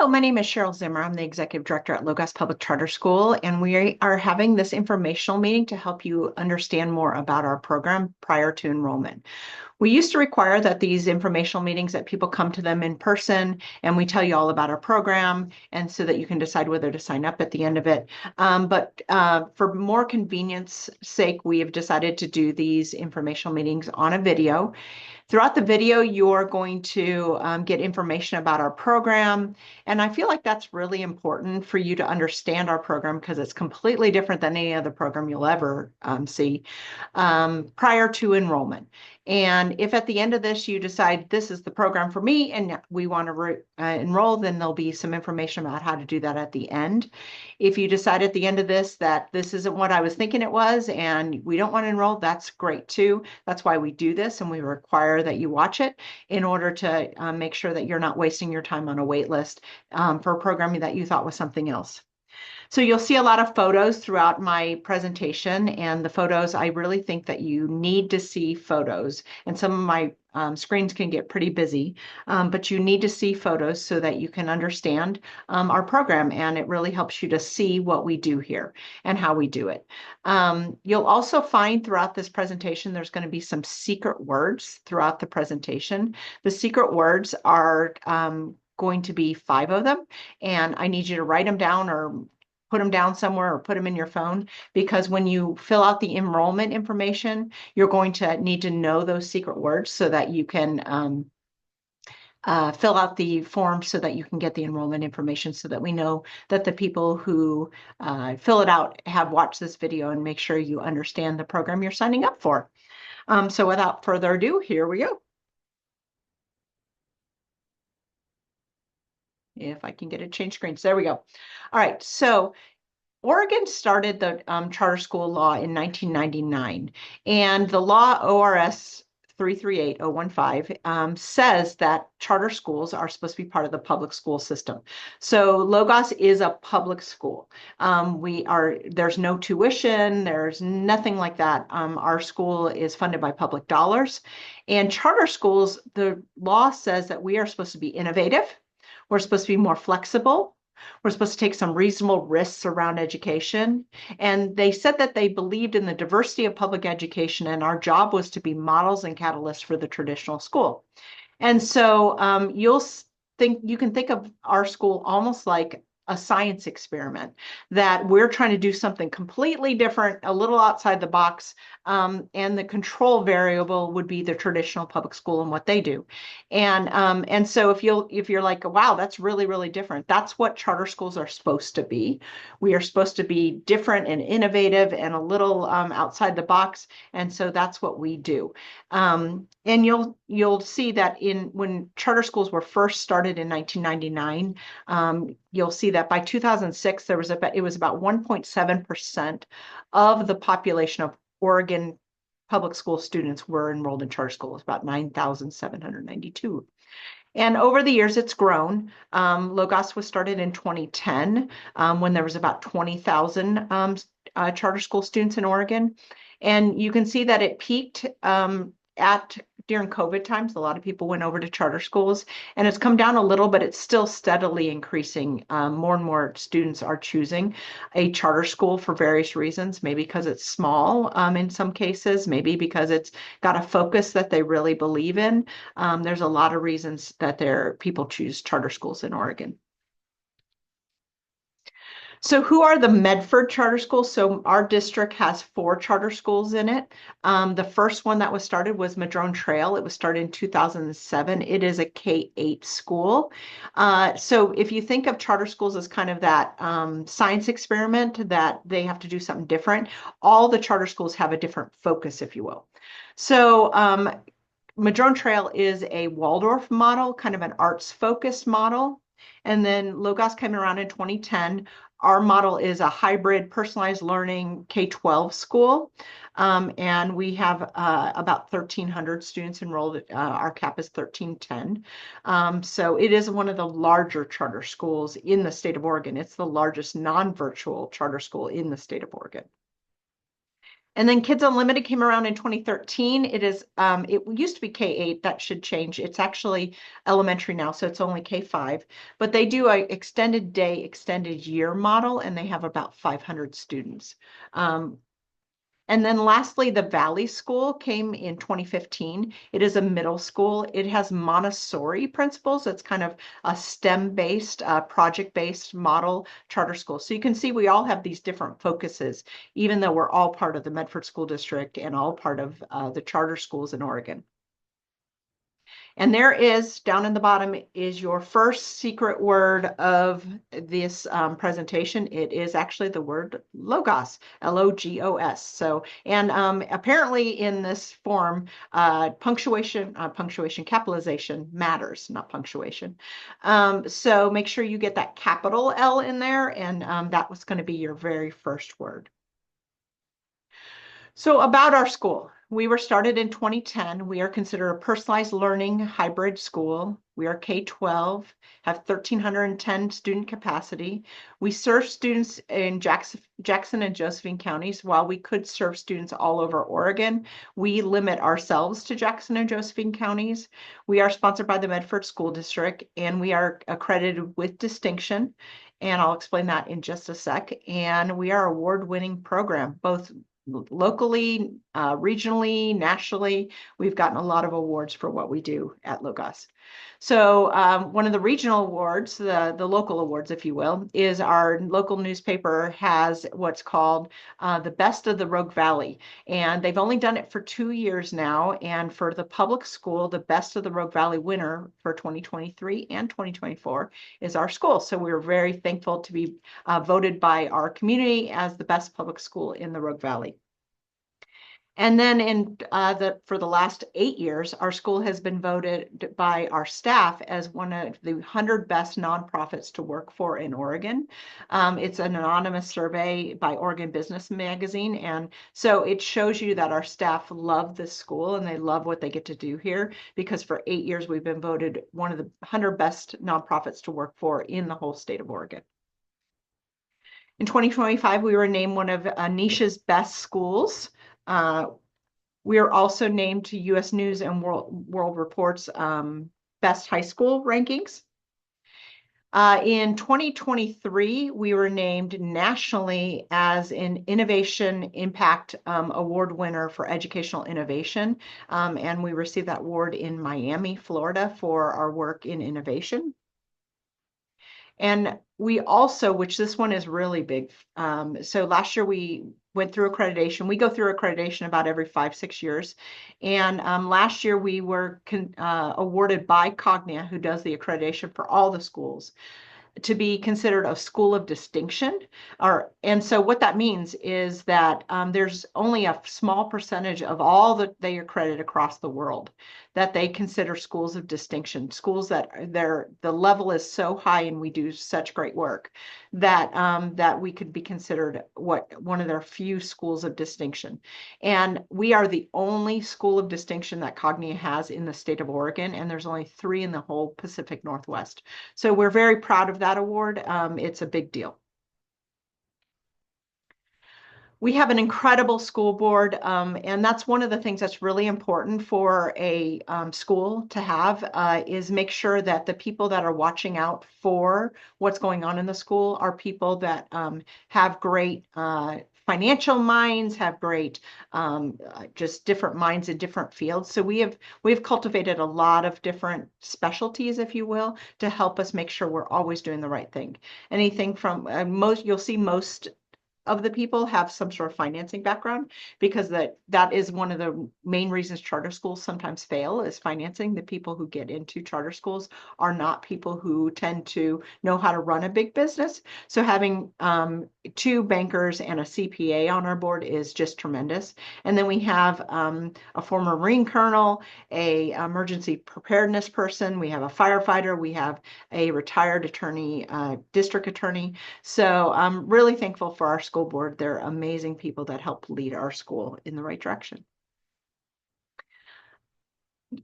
Hello, my name is Cheryl Zimmer. I'm the Executive Director at Logos Public Charter School, and we are having this informational meeting to help you understand more about our program prior to enrollment. We used to require that these informational meetings that people come to them in person and we tell you all about our program and so that you can decide whether to sign up at the end of it. But for more convenience sake, we have decided to do these informational meetings on a video. Throughout the video, you're going to get information about our program. And I feel like that's really important for you to understand our program because it's completely different than any other program you'll ever see prior to enrollment. And if at the end of this you decide this is the program for me and we want to enroll, then there'll be some information about how to do that at the end. If you decide at the end of this that this isn't what I was thinking it was and we don't want to enroll, that's great too. That's why we do this and we require that you watch it in order to make sure that you're not wasting your time on a wait list for programming that you thought was something else. So you'll see a lot of photos throughout my presentation, and the photos, I really think that you need to see photos. And some of my screens can get pretty busy, but you need to see photos so that you can understand our program, and it really helps you to see what we do here and how we do it. You'll also find throughout this presentation, there's going to be some secret words throughout the presentation. The secret words are going to be 5 of them, and I need you to write them down or put them down somewhere or put them in your phone, because when you fill out the enrollment information, you're going to need to know those secret words so that you can fill out the form so that you can get the enrollment information so that we know that the people who fill it out have watched this video and make sure you understand the program you're signing up for. So without further ado, here we go. If I can get it change screens. There we go. All right. So Oregon started the charter school law in 1999, and the law ORS 338015 says that charter schools are supposed to be part of the public school system. So Logos is a public school. There's no tuition, there's nothing like that. Our school is funded by public dollars, and charter schools, the law says that we are supposed to be innovative. We're supposed to be more flexible. We're supposed to take some reasonable risks around education. And they said that they believed in the diversity of public education, and our job was to be models and catalysts for the traditional school. And so you can think of our school almost like a science experiment, that we're trying to do something completely different, a little outside the box, and the control variable would be the traditional public school and what they do. And so if you're like, wow, that's really, really different, that's what charter schools are supposed to be. We are supposed to be different and innovative and a little outside the box, and so that's what we do. And you'll see that when charter schools were first started in 1999, you'll see that by 2006 it was about 1.7% of the population of Oregon public school students were enrolled in charter schools, about 9,792. And over the years, it's grown. Logos was started in 2010 when there was about 20,000 charter school students in Oregon. And you can see that it peaked during COVID times. A lot of people went over to charter schools, and it's come down a little, but it's still steadily increasing. More and more students are choosing a charter school for various reasons, maybe because it's small in some cases, maybe because it's got a focus that they really believe in. There's a lot of reasons that people choose charter schools in Oregon. So who are the Medford charter schools? So our district has 4 charter schools in it. The first one that was started was Madrone Trail. It was started in 2007. It is a K-8 school. So if you think of charter schools as kind of that science experiment that they have to do something different, all the charter schools have a different focus, if you will. So Madrone Trail is a Waldorf model, kind of an arts-focused model. And then Logos came around in 2010. Our model is a hybrid personalized learning K-12 school, and we have about 1,300 students enrolled. Our cap is 1,310. So it is one of the larger charter schools in the state of Oregon. It's the largest non-virtual charter school in the state of Oregon. And then Kids Unlimited came around in 2013. It used to be K-8. That should change. It's actually elementary now, so it's only K-5. But they do a extended day, extended year model, and they have about 500 students. And then lastly, the Valley School came in 2015. It is a middle school. It has Montessori principles. It's kind of a STEM-based, project-based model charter school. So you can see we all have these different focuses, even though we're all part of the Medford School District and all part of the charter schools in Oregon. And there is, down in the bottom, is your first secret word of this presentation. It is actually the word logos, L-O-G-O-S. So, and apparently in this form, punctuation, capitalization matters, not punctuation. So make sure you get that capital L in there, and that was going to be your very first word. So about our school, we were started in 2010. We are considered a personalized learning hybrid school. We are K-12, have 1,310 student capacity. We serve students in Jackson and Josephine counties. While we could serve students all over Oregon, we limit ourselves to Jackson and Josephine counties. We are sponsored by the Medford School District, and we are accredited with distinction. And I'll explain that in just a sec. And we are award-winning program, both locally, regionally, nationally. We've gotten a lot of awards for what we do at Logos. So one of the regional awards, the local awards, if you will, is our local newspaper has what's called the Best of the Rogue Valley. And they've only done it for 2 years now. And for the public school, the Best of the Rogue Valley winner for 2023 and 2024 is our school. So we're very thankful to be voted by our community as the best public school in the Rogue Valley. And then for the last 8 years, our school has been voted by our staff as one of the 100 best nonprofits to work for in Oregon. It's an anonymous survey by Oregon Business Magazine. And so it shows you that our staff love this school and they love what they get to do here, because for 8 years, we've been voted one of the 100 best nonprofits to work for in the whole state of Oregon. In 2025, we were named one of Niche's best schools. We are also named to U.S. News and World Report's best high school rankings. In 2023, we were named nationally as an Innovation Impact Award winner for educational innovation. And we received that award in Miami, Florida, for our work in innovation. And we also, which this one is really big. So last year we went through accreditation. We go through accreditation about every 5-6 years. And last year we were awarded by Cognia, who does the accreditation for all the schools, to be considered a school of distinction. And so what that means is that there's only a small percentage of all that they accredit across the world that they consider schools of distinction, schools that the level is so high and we do such great work that that we could be considered one of their few schools of distinction. And we are the only school of distinction that Cognia has in the state of Oregon, and there's only 3 in the whole Pacific Northwest. So we're very proud of that award. It's a big deal. We have an incredible school board, and that's one of the things that's really important for a school to have, is make sure that the people that are watching out for what's going on in the school are people that have great financial minds, have great just different minds in different fields. So we've cultivated a lot of different specialties, if you will, to help us make sure we're always doing the right thing. Anything from you'll see most of the people have some sort of financing background, because that is one of the main reasons charter schools sometimes fail, is financing. The people who get into charter schools are not people who tend to know how to run a big business. So having 2 bankers and a CPA on our board is just tremendous. And then we have a former Marine colonel, a emergency preparedness person, we have a firefighter, we have a retired attorney, district attorney. So I'm really thankful for our school board. They're amazing people that help lead our school in the right direction.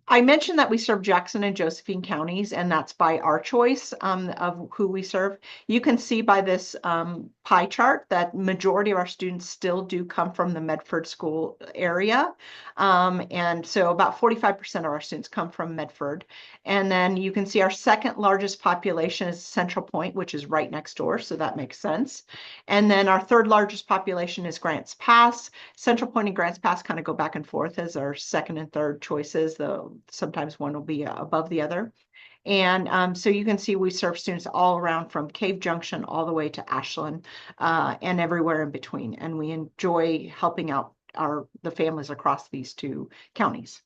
I mentioned that we serve Jackson and Josephine counties, and that's by our choice of who we serve. You can see by this pie chart that majority of our students still do come from the Medford school area. And so about 45% of our students come from Medford. And then you can see our second largest population is Central Point, which is right next door, so that makes sense. And then our third largest population is Grants Pass. Central Point and Grants Pass kind of go back and forth as our second and third choices, though sometimes one will be above the other. And so you can see we serve students all around from Cave Junction all the way to Ashland and everywhere in between. And we enjoy helping out the families across these two counties.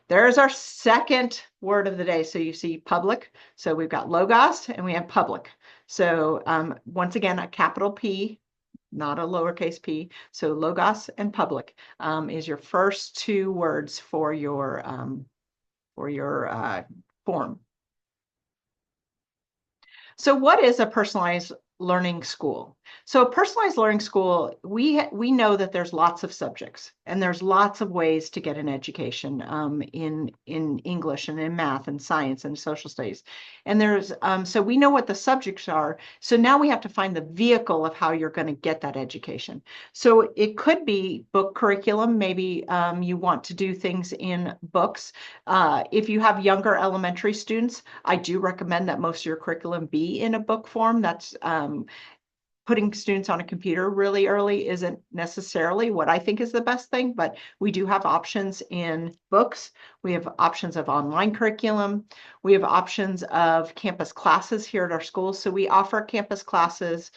There's our second word of the day. So you see public. So we've got Logos and we have public. So once again, a capital P, not a lowercase p. So Logos and public is your first two words for your form. So what is a personalized learning school? So a personalized learning school, we know that there's lots of subjects and there's lots of ways to get an education in English and in math and science and social studies. And there's so we know what the subjects are. So now we have to find the vehicle of how you're going to get that education. So it could be book curriculum. Maybe you want to do things in books. If you have younger elementary students, I do recommend that most of your curriculum be in a book form. That's putting students on a computer really early isn't necessarily what I think is the best thing, but we do have options in books. We have options of online curriculum. We have options of campus classes here at our school. So we offer campus classes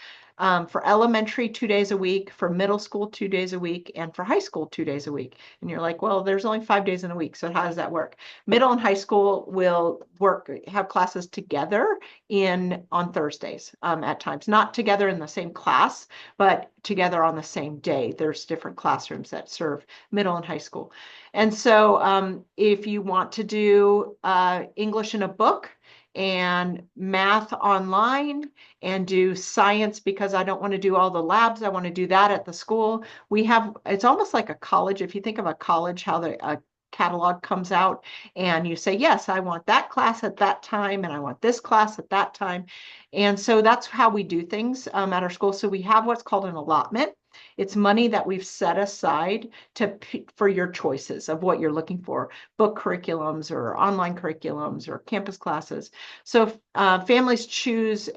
for elementary 2 days a week, for middle school 2 days a week, and for high school 2 days a week. And you're like, well, there's only 5 days in a week. So how does that work? Middle and high school will have classes together on Thursdays at times, not together in the same class, but together on the same day. There's different classrooms that serve middle and high school. And so if you want to do English in a book, and math online and do science because I don't want to do all the labs. I want to do that at the school. It's almost like a college. If you think of a college, how a catalog comes out and you say, yes, I want that class at that time and I want this class at that time. And so that's how we do things at our school. So we have what's called an allotment. It's money that we've set aside for your choices of what you're looking for, book curriculums or online curriculums or campus classes. So families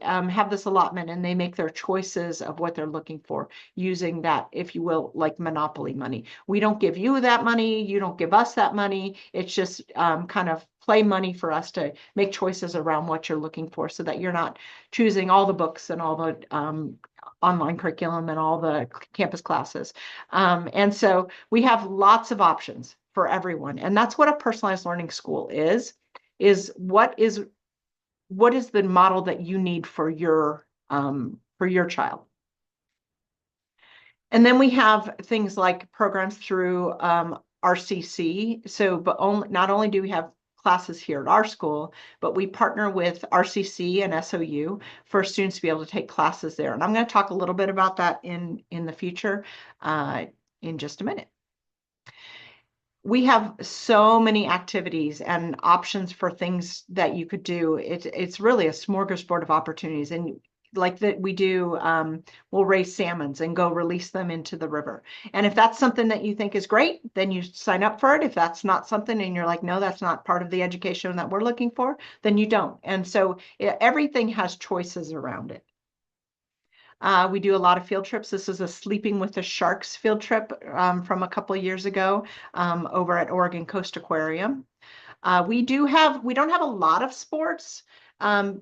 have this allotment and they make their choices of what they're looking for using that, if you will, like Monopoly money. We don't give you that money. You don't give us that money. It's just kind of play money for us to make choices around what you're looking for so that you're not choosing all the books and all the online curriculum and all the campus classes. And so we have lots of options for everyone. And that's what a personalized learning school is what is the model that you need for your child. And then we have things like programs through RCC. So, but not only do we have classes here at our school, but we partner with RCC and SOU for students to be able to take classes there. And I'm going to talk a little bit about that in the future in just a minute. We have so many activities and options for things that you could do. It's really a smorgasbord of opportunities. And like that we do, we'll raise salmons and go release them into the river. And if that's something that you think is great, then you sign up for it. If that's not something and you're like, no, that's not part of the education that we're looking for, then you don't. And so everything has choices around it. We do a lot of field trips. This is a Sleeping with the Sharks field trip from a couple of years ago over at Oregon Coast Aquarium. We don't have a lot of sports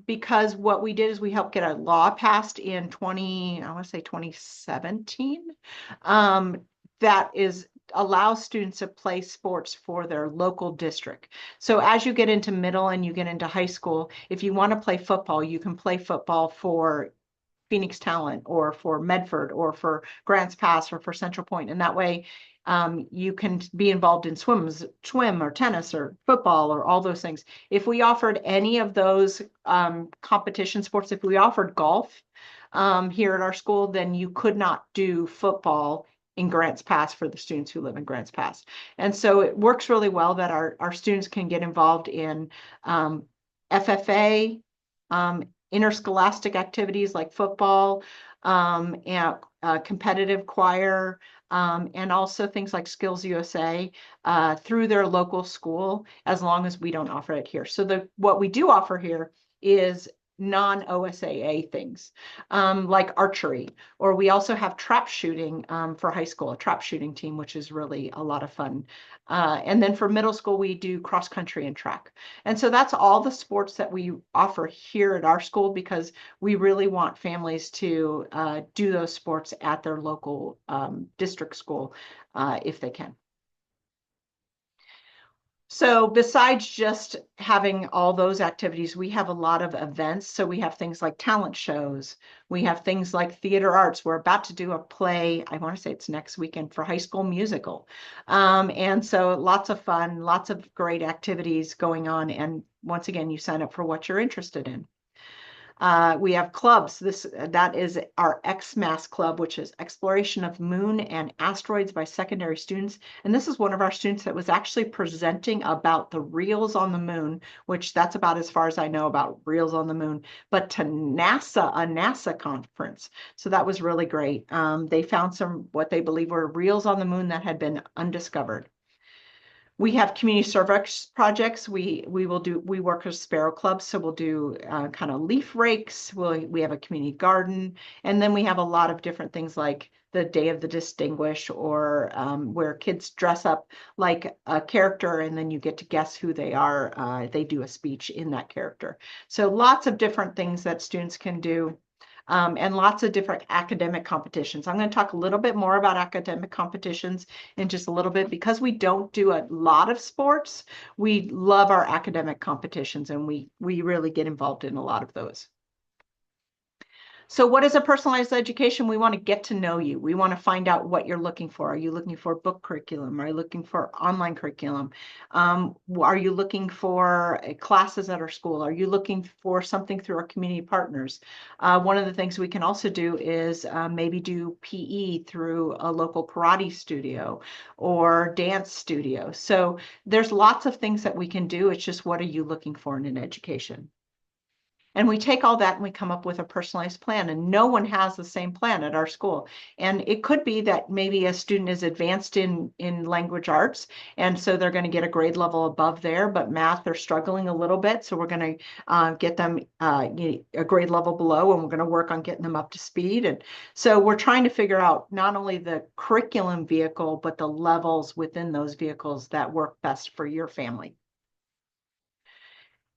because what we did is we helped get a law passed in 2017 that allows students to play sports for their local district. So as you get into middle and you get into high school, if you want to play football, you can play football for Phoenix Talent or for Medford or for Grants Pass or for Central Point. And that way you can be involved in swim or tennis or football or all those things. If we offered any of those competition sports, if we offered golf here at our school, then you could not do football in Grants Pass for the students who live in Grants Pass. And so it works really well that our students can get involved in FFA, interscholastic activities like football, and competitive choir, and also things like Skills USA through their local school, as long as we don't offer it here. So what we do offer here is non-OSAA things, like archery, or we also have trap shooting for high school, a trap shooting team, which is really a lot of fun. And then for middle school, we do cross country and track. And so that's all the sports that we offer here at our school, because we really want families to do those sports at their local district school if they can. So besides just having all those activities, we have a lot of events. So we have things like talent shows. We have things like theater arts. We're about to do a play. I want to say it's next weekend for High School Musical. And so lots of fun, lots of great activities going on. And once again, you sign up for what you're interested in. We have clubs. That is our XMAS club, which is Exploration of Moon and Asteroids by Secondary Students. And this is one of our students that was actually presenting about the reels on the moon, which that's about as far as I know about reels on the moon, but to NASA, a NASA conference. So that was really great. They found some what they believe were reels on the moon that had been undiscovered. We have community service projects. We work with Sparrow Club, so we'll do kind of leaf rakes. We have a community garden, and then we have a lot of different things like the Day of the Distinguished, or where kids dress up like a character, and then you get to guess who they are. They do a speech in that character. So lots of different things that students can do. And lots of different academic competitions. I'm going to talk a little bit more about academic competitions in just a little bit. Because we don't do a lot of sports, we love our academic competitions, and we really get involved in a lot of those. So what is a personalized education? We want to get to know you. We want to find out what you're looking for. Are you looking for book curriculum? Are you looking for online curriculum? Are you looking for classes at our school? Are you looking for something through our community partners? One of the things we can also do is maybe do PE through a local karate studio or dance studio. So there's lots of things that we can do. It's just, what are you looking for in an education? And we take all that and we come up with a personalized plan, and no one has the same plan at our school. And it could be that maybe a student is advanced in language arts, and so they're going to get a grade level above there, but math, they're struggling a little bit. So we're going to get them a grade level below, and we're going to work on getting them up to speed. And so we're trying to figure out not only the curriculum vehicle, but the levels within those vehicles that work best for your family.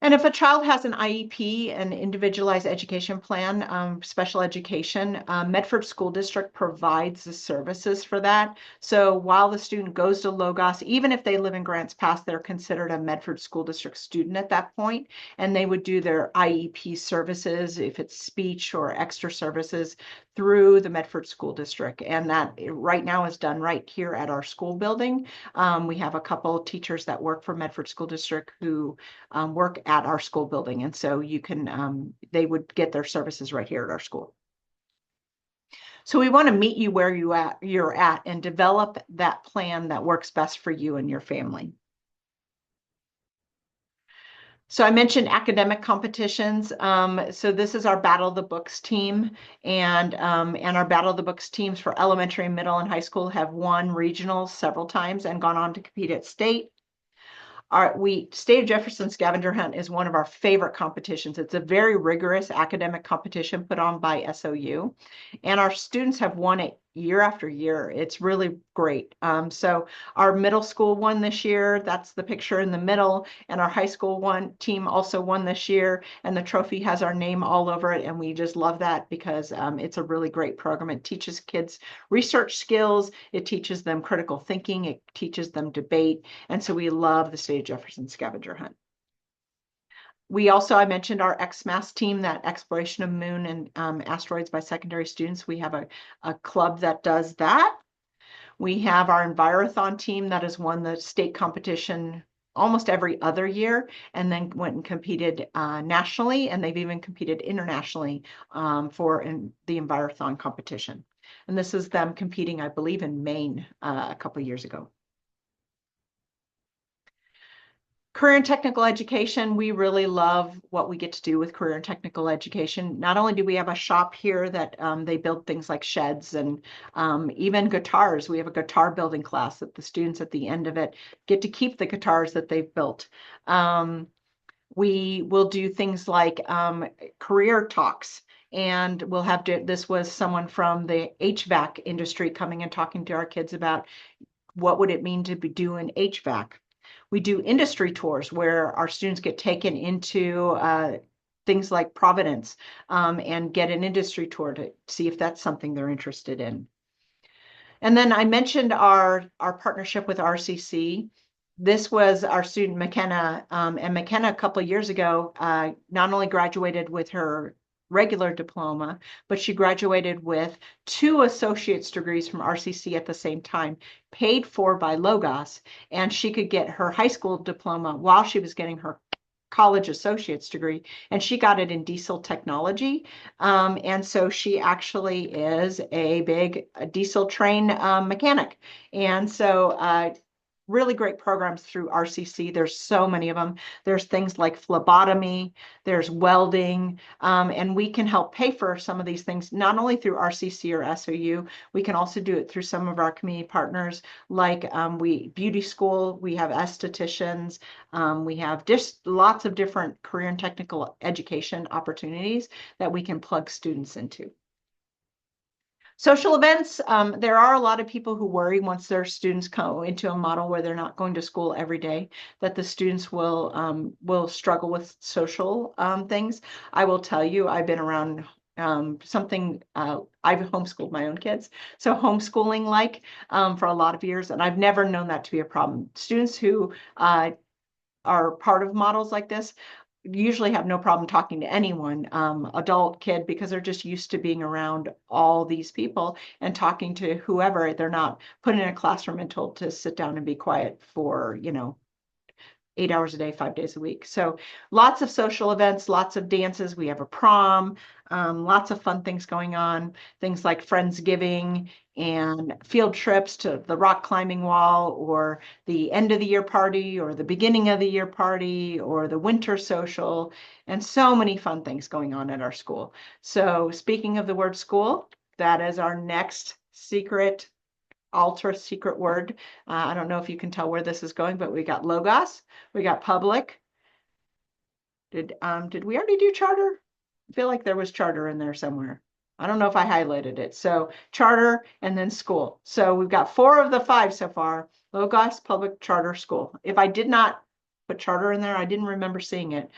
And if a child has an IEP, an individualized education plan, special education, Medford School District provides the services for that. So while the student goes to Logos, even if they live in Grants Pass, they're considered a Medford School District student at that point, and they would do their IEP services, if it's speech or extra services, through the Medford School District. And that right now is done right here at our school building. We have a couple teachers that work for Medford School District who work at our school building. And so you can, they would get their services right here at our school. So we want to meet you where you're at and develop that plan that works best for you and your family. So I mentioned academic competitions. So this is our Battle of the Books team, and our Battle of the Books teams for elementary, middle, and high school have won regionals several times and gone on to compete at state. State of Jefferson Scavenger Hunt is one of our favorite competitions. It's a very rigorous academic competition put on by SOU, and our students have won it year after year. It's really great. So our middle school won this year. That's the picture in the middle. And our high school team also won this year. And the trophy has our name all over it. And we just love that because it's a really great program. It teaches kids research skills. It teaches them critical thinking. It teaches them debate. And so we love the State of Jefferson Scavenger Hunt. We also, I mentioned our XMAS team, that Exploration of Moon and Asteroids by Secondary Students. We have a club that does that. We have our Envirothon team that has won the state competition almost every other year, and then went and competed nationally, and they've even competed internationally for the Envirothon competition. And this is them competing, I believe, in Maine a couple years ago. Career and technical education, we really love what we get to do with career and technical education. Not only do we have a shop here that they build things like sheds and even guitars. We have a guitar building class that the students at the end of it get to keep the guitars that they've built. We will do things like career talks. And we'll have to, this was someone from the HVAC industry coming and talking to our kids about what would it mean to be doing HVAC. We do industry tours where our students get taken into things like Providence and get an industry tour to see if that's something they're interested in. And then I mentioned our partnership with RCC. This was our student McKenna, and McKenna a couple of years ago not only graduated with her regular diploma, but she graduated with 2 associate's degrees from RCC at the same time, paid for by Logos, and she could get her high school diploma while she was getting her college associate's degree, and she got it in diesel technology. And so she actually is a big diesel train mechanic. And so really great programs through RCC. There's so many of them. There's things like phlebotomy, there's welding, and we can help pay for some of these things, not only through RCC or SOU, we can also do it through some of our community partners, like beauty school, we have estheticians, we have just lots of different career and technical education opportunities that we can plug students into. Social events, there are a lot of people who worry once their students go into a model where they're not going to school every day, that the students will struggle with social things. I will tell you, I've been around I've homeschooled my own kids, so homeschooling for a lot of years, and I've never known that to be a problem. Students who are part of models like this usually have no problem talking to anyone, adult, kid, because they're just used to being around all these people and talking to whoever. They're not put in a classroom and told to sit down and be quiet for, 8 hours a day, 5 days a week. So lots of social events, lots of dances. We have a prom, lots of fun things going on, things like Friendsgiving and field trips to the rock climbing wall, or the end of the year party, or the beginning of the year party, or the winter social, and so many fun things going on at our school. So speaking of the word school, that is our next secret, ultra secret word. I don't know if you can tell where this is going, but we got Logos, we got public. Did we already do charter? I feel like there was charter in there somewhere. I don't know if I highlighted it. So charter and then school. So we've got 4 of the 5 so far: Logos, public, charter, school. If I did not put charter in there, I didn't remember seeing it.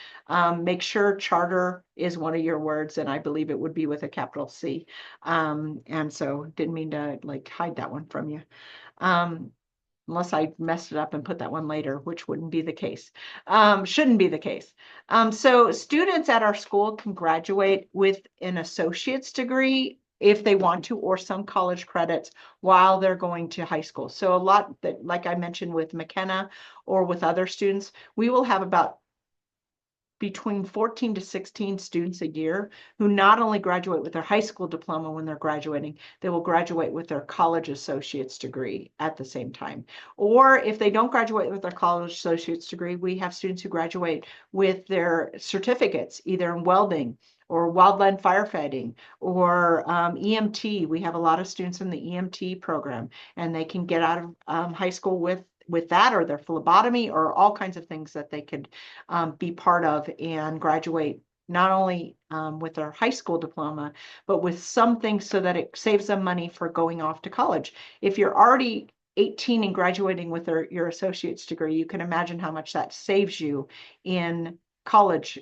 Make sure charter is one of your words, and I believe it would be with a capital C. And so didn't mean to hide that one from you. Unless I messed it up and put that one later, which wouldn't be the case. Shouldn't be the case. So students at our school can graduate with an associate's degree if they want to, or some college credits while they're going to high school. So a lot that, like I mentioned with McKenna or with other students, we will have about between 14 to 16 students a year who not only graduate with their high school diploma when they're graduating, they will graduate with their college associate's degree at the same time. Or if they don't graduate with their college associate's degree, we have students who graduate with their certificates, either in welding or wildland firefighting or EMT. We have a lot of students in the EMT program, and they can get out of high school with that, or their phlebotomy, or all kinds of things that they could be part of and graduate not only with their high school diploma, but with something so that it saves them money for going off to college. If you're already 18 and graduating with your associate's degree, you can imagine how much that saves you in college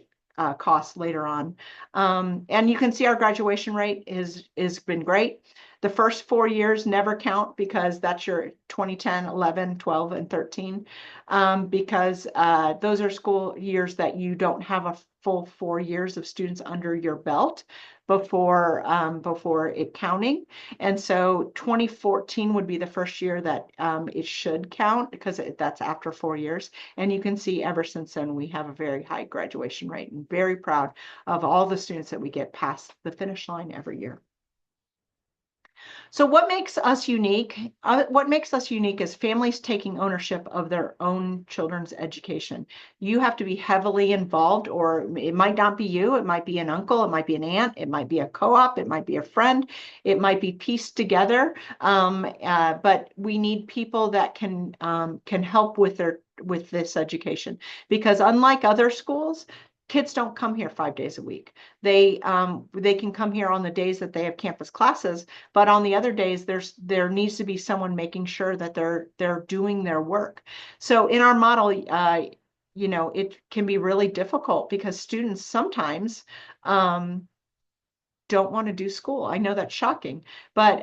costs later on. And you can see our graduation rate is been great. The first 4 years never count because that's your 2010, 11, 12, and 13, because those are school years that you don't have a full 4 years of students under your belt before it counting. And so 2014 would be the first year that it should count, because that's after 4 years. And you can see ever since then, we have a very high graduation rate, and very proud of all the students that we get past the finish line every year. So what makes us unique? What makes us unique is families taking ownership of their own children's education. You have to be heavily involved, or it might not be you. It might be an uncle. It might be an aunt. It might be a co-op. It might be a friend. It might be pieced together. But we need people that can help with this education, because unlike other schools, kids don't come here 5 days a week. They can come here on the days that they have campus classes, but on the other days, there needs to be someone making sure that they're doing their work. So in our model, it can be really difficult because students sometimes don't want to do school. I know that's shocking, but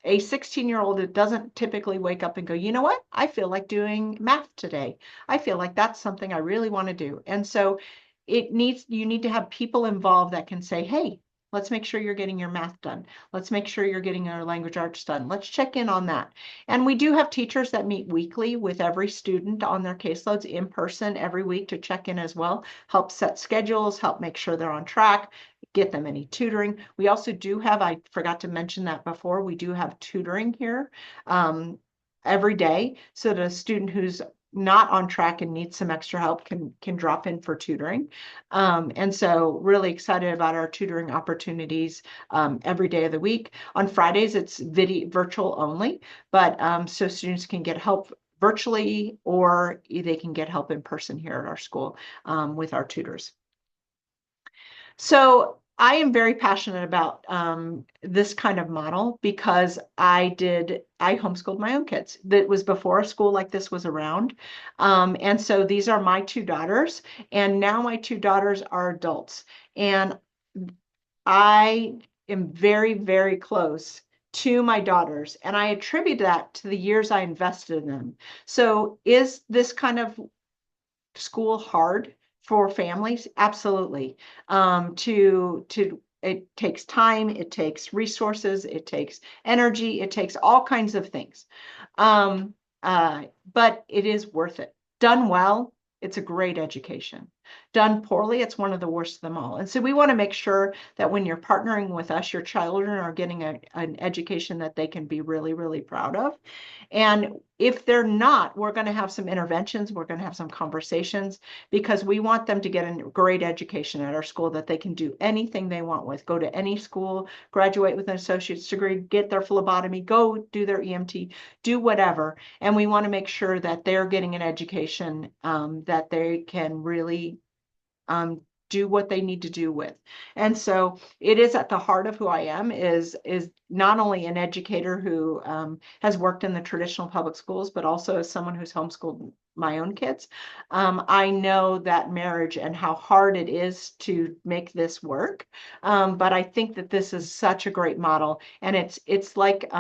a 16-year-old that doesn't typically wake up and go, you know what? I feel like doing math today. I feel like that's something I really want to do. And so you need to have people involved that can say, hey, let's make sure you're getting your math done. Let's make sure you're getting your language arts done. Let's check in on that. And we do have teachers that meet weekly with every student on their caseloads in person every week to check in as well, help set schedules, help make sure they're on track, get them any tutoring. We also do have, I forgot to mention that before, we do have tutoring here every day. So that a student who's not on track and needs some extra help can drop in for tutoring. And so really excited about our tutoring opportunities every day of the week. On Fridays, it's virtual only, but so students can get help virtually, or they can get help in person here at our school with our tutors. So I am very passionate about this kind of model because I homeschooled my own kids. That was before a school like this was around. And so these are my two daughters, and now my two daughters are adults. And I am very, very close to my daughters, and I attribute that to the years I invested in them. So is this kind of school hard for families? Absolutely. It takes time, it takes resources, it takes energy, it takes all kinds of things. Um, but it is worth it. Done well, it's a great education. Done poorly, it's one of the worst of them all. And so we want to make sure that when you're partnering with us, your children are getting an education that they can be really, really proud of. And if they're not, we're going to have some interventions. We're going to have some conversations, because we want them to get a great education at our school that they can do anything they want with, go to any school, graduate with an associate's degree, get their phlebotomy, go do their EMT, do whatever. And we want to make sure that they're getting an education that they can really do what they need to do with. And so it is at the heart of who I am, is not only an educator who has worked in the traditional public schools, but also as someone who's homeschooled my own kids. I know that marriage and how hard it is to make this work. But I think that this is such a great model, and it's like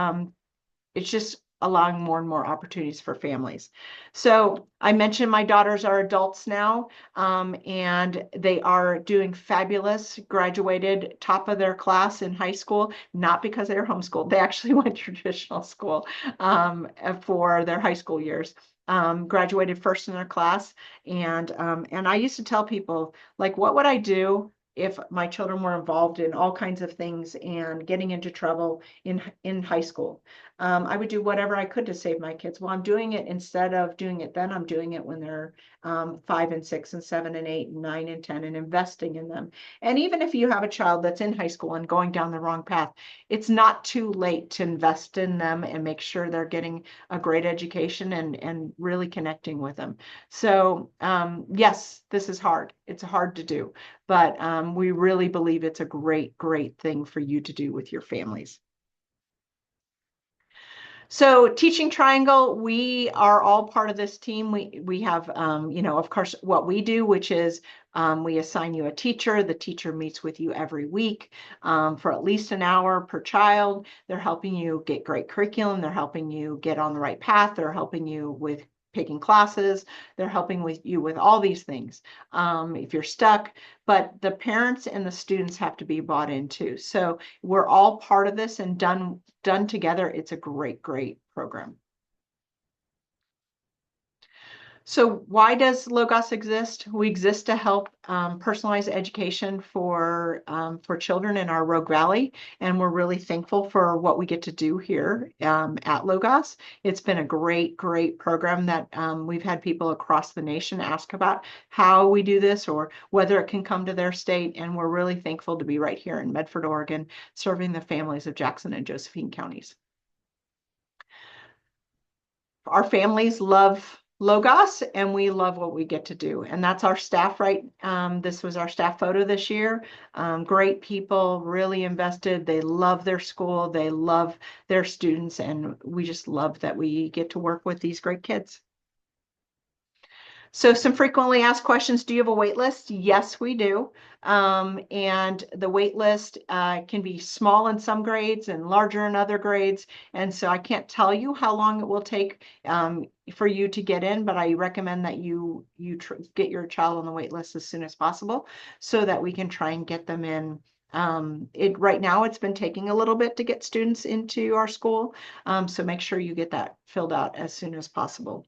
it's just allowing more and more opportunities for families. So I mentioned my daughters are adults now, and they are doing fabulous, graduated top of their class in high school, not because they were homeschooled. They actually went to traditional school for their high school years. Graduated first in their class. And I used to tell people, like, what would I do if my children were involved in all kinds of things and getting into trouble in high school? I would do whatever I could to save my kids. Well, I'm doing it, instead of doing it then, I'm doing it when they're 5 and 6 and 7 and 8 and 9 and 10, and investing in them. And even if you have a child that's in high school and going down the wrong path, it's not too late to invest in them and make sure they're getting a great education and really connecting with them. So yes, this is hard. It's hard to do, but we really believe it's a great, great thing for you to do with your families. So Teaching Triangle, we are all part of this team. We have, of course, what we do, which is we assign you a teacher. The teacher meets with you every week for at least an hour per child. They're helping you get great curriculum. They're helping you get on the right path. They're helping you with picking classes. They're helping with you with all these things if you're stuck. But the parents and the students have to be bought in too. So we're all part of this, and done together, it's a great, great program. So why does Logos exist? We exist to help personalize education for children in our Rogue Valley, and we're really thankful for what we get to do here at Logos. It's been a great, great program that we've had people across the nation ask about how we do this or whether it can come to their state, and we're really thankful to be right here in Medford, Oregon, serving the families of Jackson and Josephine counties. Our families love Logos and we love what we get to do. And that's our staff, right? This was our staff photo this year. Great people, really invested. They love their school. They love their students. And we just love that we get to work with these great kids. So some frequently asked questions. Do you have a wait list? Yes, we do. And the wait list can be small in some grades and larger in other grades. And so I can't tell you how long it will take for you to get in, but I recommend that you get your child on the wait list as soon as possible so that we can try and get them in. Right now it's been taking a little bit to get students into our school. So make sure you get that filled out as soon as possible.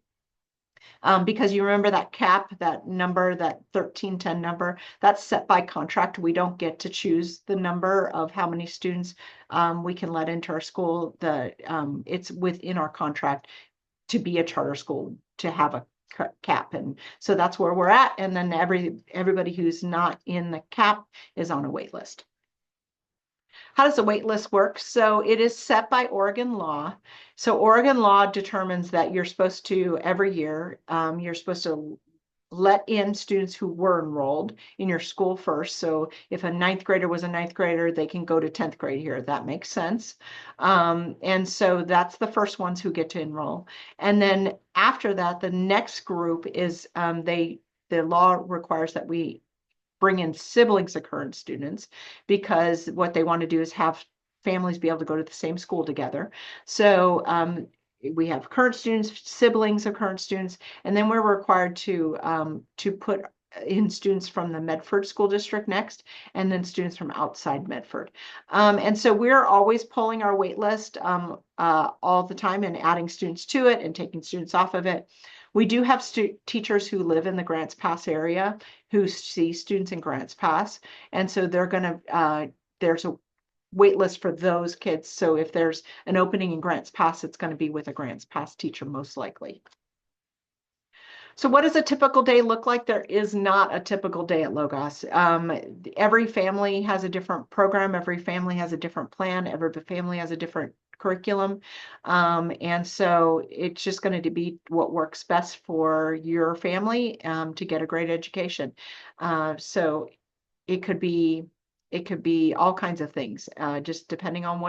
Because you remember that cap, that number, that 1310 number, that's set by contract. We don't get to choose the number of how many students we can let into our school. It's within our contract to be a charter school, to have a cap. And so that's where we're at. And then everybody who's not in the cap is on a wait list. How does the wait list work? So it is set by Oregon law. So Oregon law determines that you're supposed to, every year, you're supposed to let in students who were enrolled in your school first. So if a ninth grader was a ninth grader, they can go to 10th grade here. That makes sense. And so that's the first ones who get to enroll. And then after that, the next group is the law requires that we bring in siblings of current students because what they want to do is have families be able to go to the same school together. So we have current students, siblings of current students, and then we're required to put in students from the Medford School District next, and then students from outside Medford. And so we're always pulling our wait list all the time and adding students to it and taking students off of it. We do have teachers who live in the Grants Pass area who see students in Grants Pass. And so they're going to, there's a wait list for those kids. So if there's an opening in Grants Pass, it's going to be with a Grants Pass teacher most likely. So what does a typical day look like? There is not a typical day at Logos. Every family has a different program. Every family has a different plan. Every family has a different curriculum. And so it's just going to be what works best for your family to get a great education. So it could be all kinds of things, just depending on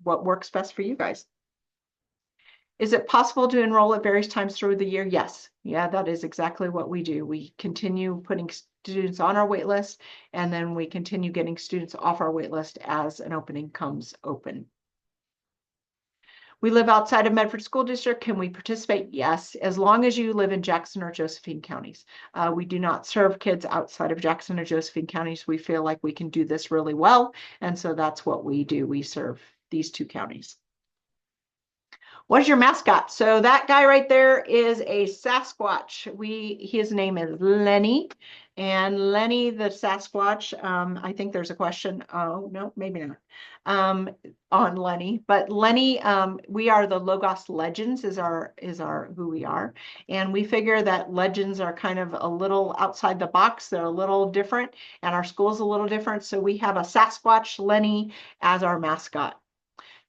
what works best for you guys. Is it possible to enroll at various times through the year? Yes. Yeah, that is exactly what we do. We continue putting students on our wait list, and then we continue getting students off our wait list as an opening comes open. We live outside of Medford School District. Can we participate? Yes, as long as you live in Jackson or Josephine counties. We do not serve kids outside of Jackson or Josephine counties. We feel like we can do this really well, and so that's what we do. We serve these two counties. What is your mascot? So that guy right there is a Sasquatch. His name is Lenny. And Lenny the Sasquatch, I think there's a question. Oh, no, maybe not. On Lenny. But Lenny, we are the Logos Legends is our who we are. And we figure that legends are kind of a little outside the box. They're a little different, and our school's a little different. So we have a Sasquatch Lenny as our mascot.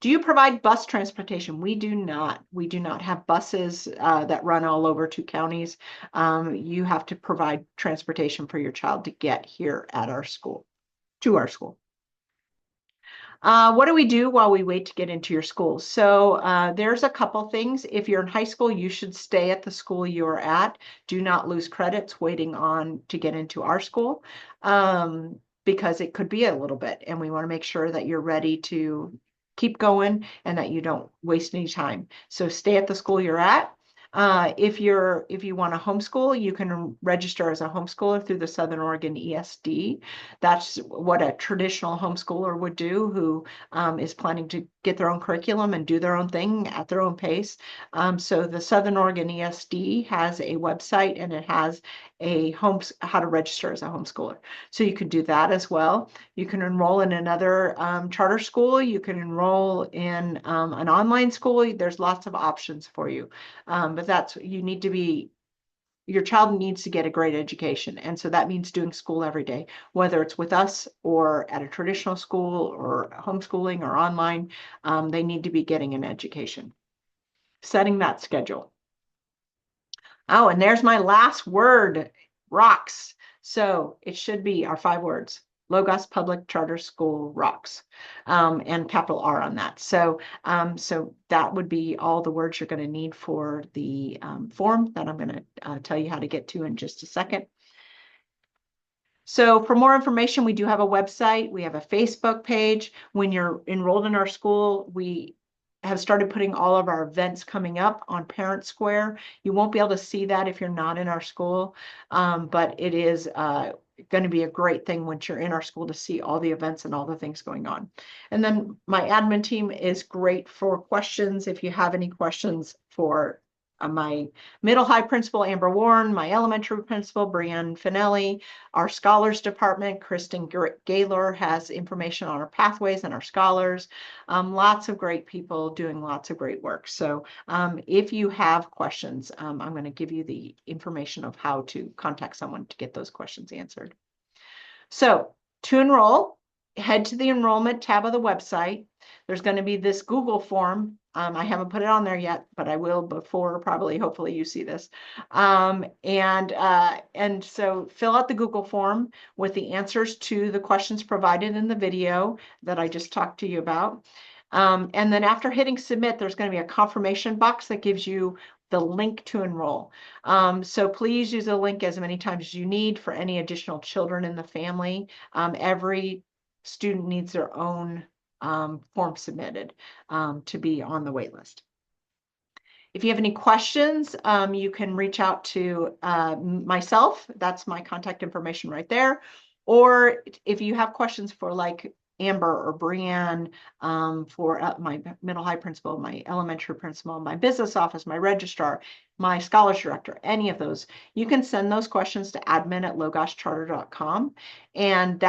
Do you provide bus transportation? We do not. We do not have buses that run all over two counties. You have to provide transportation for your child to get here at our school, to our school. What do we do while we wait to get into your school? So there's a couple things. If you're in high school, you should stay at the school you're at. Do not lose credits waiting on to get into our school because it could be a little bit, and we want to make sure that you're ready to keep going and that you don't waste any time. So stay at the school you're at. If you want to homeschool, you can register as a homeschooler through the Southern Oregon ESD. That's what a traditional homeschooler would do who is planning to get their own curriculum and do their own thing at their own pace. So the Southern Oregon ESD has a website, and it has a how to register as a homeschooler. So you can do that as well. You can enroll in another charter school. You can enroll in an online school. There's lots of options for you. But your child needs to get a great education. And so that means doing school every day, whether it's with us or at a traditional school or homeschooling or online. They need to be getting an education. Setting that schedule. Oh, and there's my last word, rocks. So it should be our 5 words. Logos Public Charter School rocks, and capital R on that. So that would be all the words you're going to need for the form that I'm going to tell you how to get to in just a second. So for more information, we do have a website. We have a Facebook page. When you're enrolled in our school, we have started putting all of our events coming up on Parent Square. You won't be able to see that if you're not in our school, but it is going to be a great thing once you're in our school to see all the events and all the things going on. And then my admin team is great for questions. If you have any questions for my middle high principal, Amber Warren, my elementary principal, Brianne Finelli, our scholars department, Kristen Gaylor has information on our pathways and our scholars. Lots of great people doing lots of great work. So if you have questions, I'm going to give you the information of how to contact someone to get those questions answered. So to enroll, head to the enrollment tab of the website. There's going to be this Google form. I haven't put it on there yet, but I will before hopefully you see this. And so fill out the Google form with the answers to the questions provided in the video that I just talked to you about. And then after hitting submit, there's going to be a confirmation box that gives you the link to enroll. So please use the link as many times as you need for any additional children in the family. Every student needs their own form submitted to be on the wait list. If you have any questions, you can reach out to myself. That's my contact information right there. Or if you have questions for like Amber or Brianne, for my middle high principal, my elementary principal, my business office, my registrar, my scholars director, any of those, you can send those questions to admin@logoscharter.com, and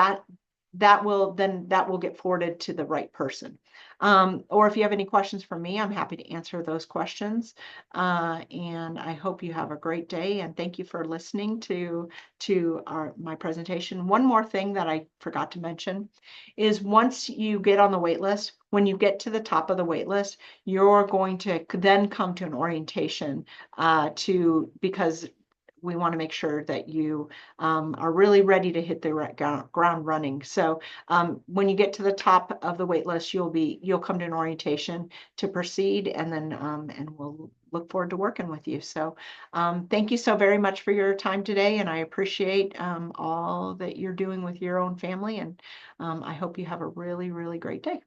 that will get forwarded to the right person. Or if you have any questions for me, I'm happy to answer those questions. And I hope you have a great day, and thank you for listening to my presentation. One more thing that I forgot to mention is once you get on the wait list, when you get to the top of the wait list, you're going to then come to an orientation because we want to make sure that you are really ready to hit the ground running. So when you get to the top of the wait list, you'll come to an orientation to proceed, and then and we'll look forward to working with you. So thank you so very much for your time today, and I appreciate all that you're doing with your own family, and I hope you have a really, really great day.